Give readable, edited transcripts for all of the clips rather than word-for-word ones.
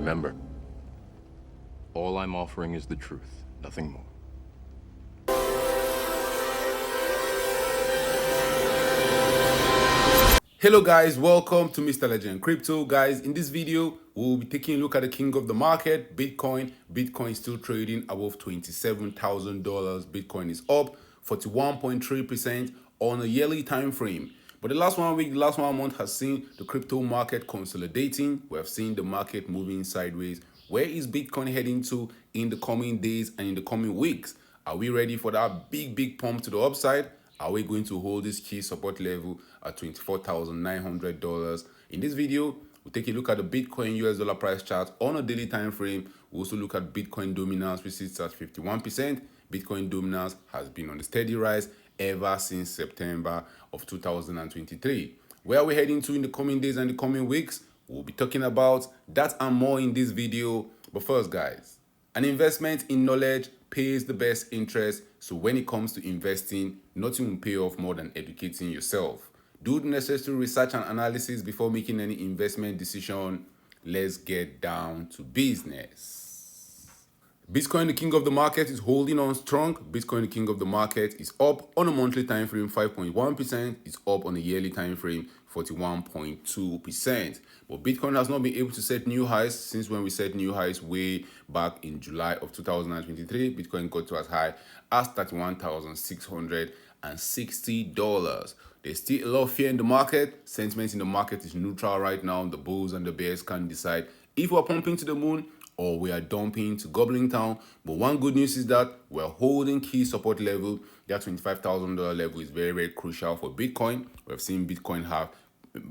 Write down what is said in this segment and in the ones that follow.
Remember, all I'm offering is the truth, nothing more. Hello guys, welcome to Mr. Legend Crypto. Guys, in this video, we'll be taking a look at the king of the market, Bitcoin. Bitcoin is still trading above $27,000. Bitcoin is up 41.3% on a yearly time frame. But the last 1 week, the last 1 month has seen the crypto market consolidating. We have seen the market moving sideways. Where is Bitcoin heading to in the coming days and in the coming weeks? Are we ready for that big pump to the upside? Are we going to hold this key support level at $24,900? In this video, we'll take a look at the Bitcoin US dollar price chart on a daily time frame. We'll also look at Bitcoin dominance, which sits at 51%. Bitcoin dominance has been on a steady rise ever since September of 2023. Where are we heading to in the coming days and the coming weeks? We'll be talking about that and more in this video. But first, guys, an investment in knowledge pays the best interest. So when it comes to investing, nothing will pay off more than educating yourself. Do the necessary research and analysis before making any investment decision. Let's get down to business. Bitcoin, the king of the market, is holding on strong. Bitcoin, the king of the market, is up on a monthly time frame 5.1%. It's up on a yearly time frame 41.2%. But Bitcoin has not been able to set new highs since when we set new highs way back in July of 2023. Bitcoin got to as high as $31,660. There's still a lot of fear in the market. Sentiment in the market is neutral right now. The bulls and the bears can't decide if we're pumping to the moon or we are dumping to gobbling town. But one good news is that we're holding key support level. That $25,000 level is very crucial for Bitcoin. We've seen Bitcoin have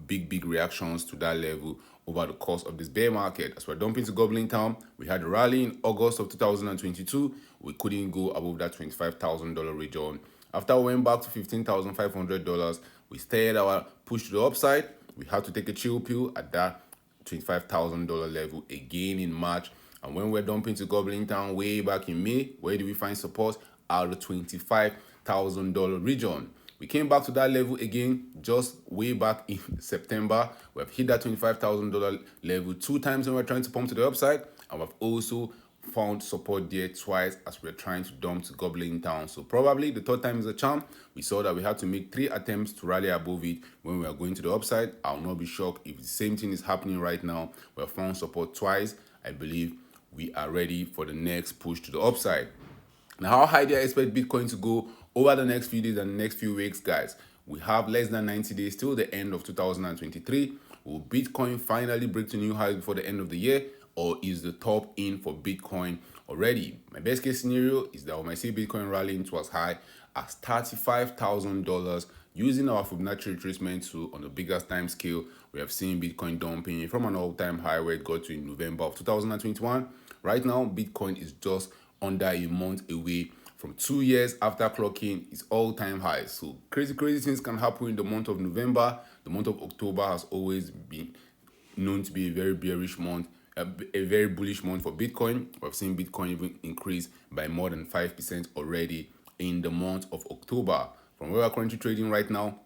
big reactions to that level over the course of this bear market. As we're dumping to gobbling town, we had a rally in August of 2022. We couldn't go above that $25,000 region. After we went back to $15,500, we stayed our push to the upside. We had to take a chill pill at that $25,000 level again in March. And when we're dumping to gobbling town way back in May, where did we find support? Out of the $25,000 region. We came back to that level again just way back in September. We have hit that $25,000 level 2 times when we're trying to pump to the upside. And we've also found support there twice as we're trying to dump to gobbling town. So probably the 3rd time is a charm. We saw that we had to make 3 attempts to rally above it when we are going to the upside. I'll not be shocked if the same thing is happening right now. We have found support twice. I believe we are ready for the next push to the upside. Now, how high do I expect Bitcoin to go over the next few days and the next few weeks, guys? We have less than 90 days till the end of 2023. Will Bitcoin finally break to new highs before the end of the year? Or is the top in for Bitcoin already? My best case scenario is that we might see Bitcoin rallying to as high as $35,000 using our Fibonacci retracement tool on the biggest time scale. We have seen Bitcoin dumping from an all-time high where it got to in November of 2021. Right now, Bitcoin is just under a month away from 2 years after clocking its all-time high. So crazy things can happen in the month of November. The month of October has always been known to be a very bearish month. A very bullish month for Bitcoin. We've seen Bitcoin even increase by more than 5% already in the month of October. From where we're currently trading right now,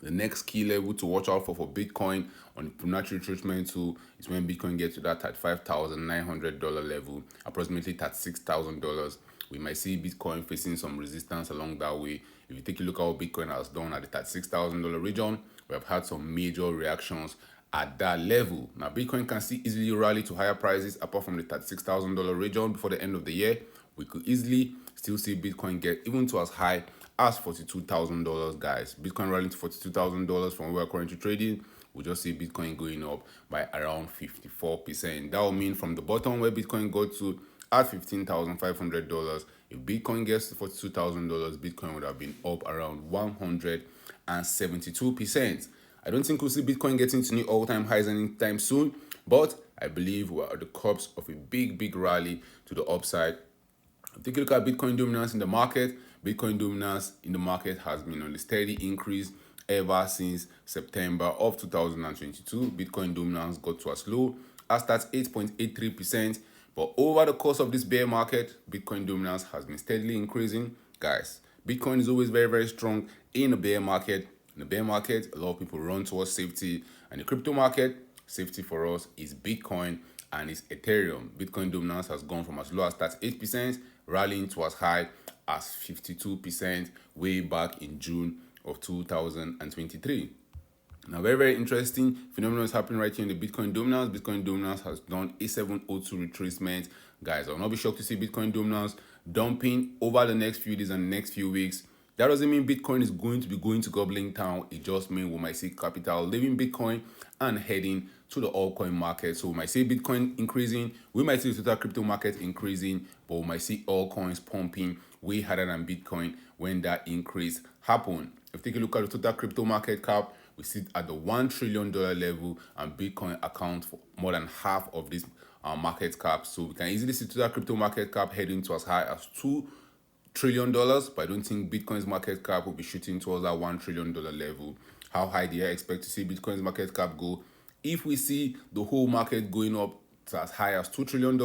the next key level to watch out for Bitcoin on the Fibonacci retracement tool is when Bitcoin gets to that $35,900 level, approximately $36,000. We might see Bitcoin facing some resistance along that way. If you take a look at what Bitcoin has done at the $36,000 region, we have had some major reactions at that level. Now, Bitcoin can still easily rally to higher prices apart from the $36,000 region before the end of the year. We could easily still see Bitcoin get even to as high as $42,000, guys. Bitcoin rallying to $42,000 from where we're currently trading. We'll just see Bitcoin going up by around 54%. That will mean from the bottom where Bitcoin got to at $15,500, if Bitcoin gets to $42,000, Bitcoin would have been up around 172%. I don't think we'll see Bitcoin getting to new all-time highs anytime soon, but I believe we're at the cusp of a big rally to the upside. Take a look at Bitcoin dominance in the market. Bitcoin dominance in the market has been on a steady increase ever since September of 2022. Bitcoin dominance got to as low as that 8.83%. But over the course of this bear market, Bitcoin dominance has been steadily increasing. Guys, Bitcoin is always very strong in a bear market. In the bear market, a lot of people run towards safety. And the crypto market, safety for us is Bitcoin and it's Ethereum. Bitcoin dominance has gone from as low as 38%, rallying to as high as 52% way back in June of 2023. Now, very interesting phenomenon is happening right here in the Bitcoin dominance. Bitcoin dominance has done a 702 retracement. Guys, I'll not be shocked to see Bitcoin dominance dumping over the next few days and the next few weeks. That doesn't mean Bitcoin is going to be going to gobbling town. It just means we might see capital leaving Bitcoin and heading to the altcoin market. So we might see Bitcoin increasing, we might see the total crypto market increasing, but we might see altcoins pumping way harder than Bitcoin when that increase happen. If you take a look at the total crypto market cap, we sit at the $1 trillion level, and Bitcoin accounts for more than half of this market cap. So we can easily see total crypto market cap heading to as high as $2 trillion, but I don't think Bitcoin's market cap will be shooting towards that $1 trillion level. How high do I expect to see Bitcoin's market cap go? If we see the whole market going up to as high as $2 trillion,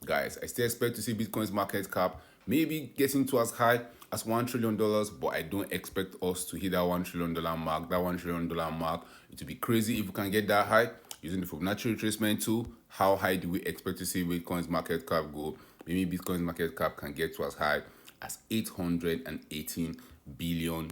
guys, I still expect to see Bitcoin's market cap maybe getting to as high as $1 trillion, but I don't expect us to hit that $1 trillion mark. That $1 trillion mark, it would be crazy if we can get that high. Using the Fibonacci retracement tool, how high do we expect to see Bitcoin's market cap go? Maybe Bitcoin's market cap can get to as high as $818 billion.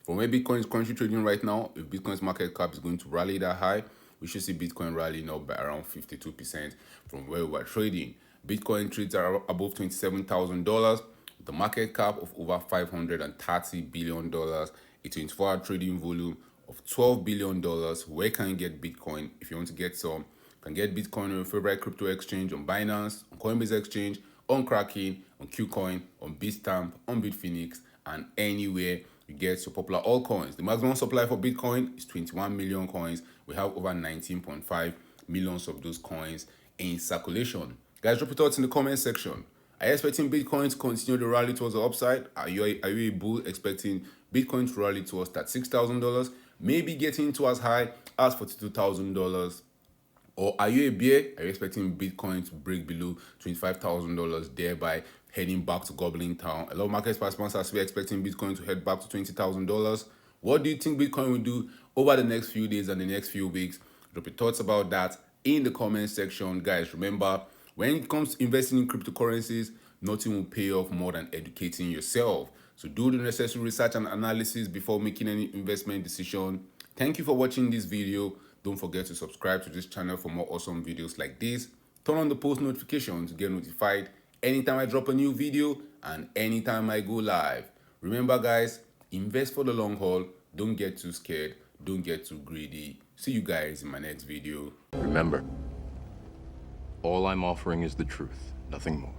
From where Bitcoin is currently trading right now, if Bitcoin's market cap is going to rally that high, we should see Bitcoin rallying up by around 52% from where we're trading. Bitcoin trades are above $27,000, with a market cap of over $530 billion, a 24-hour trading volume of $12 billion. Where can you get Bitcoin? If you want to get some, you can get Bitcoin on your favorite crypto exchange, on Binance, on Coinbase Exchange, on Kraken, on Qcoin, on Bitstamp, on Bitfinex, and anywhere you get your popular altcoins. The maximum supply for Bitcoin is 21 million coins. We have over 19.5 millions of those coins in circulation. Guys, drop your thoughts in the comment section. Are you expecting Bitcoin to continue the rally towards the upside? Are you a bull expecting Bitcoin to rally towards that $6,000? Maybe getting to as high as $42,000? Or are you a bear? Are you expecting Bitcoin to break below $25,000, thereby heading back to gobbling town? A lot of market participants are still expecting Bitcoin to head back to $20,000. What do you think Bitcoin will do over the next few days and the next few weeks? Drop your thoughts about that in the comment section. Guys, remember, when it comes to investing in cryptocurrencies, nothing will pay off more than educating yourself. So do the necessary research and analysis before making any investment decision. Thank you for watching this video. Don't forget to subscribe to this channel for more awesome videos like this. Turn on the post notification to get notified anytime I drop a new video and anytime I go live. Remember, guys, invest for the long haul. Don't get too scared. Don't get too greedy. See you guys in my next video. Remember, all I'm offering is the truth, nothing more.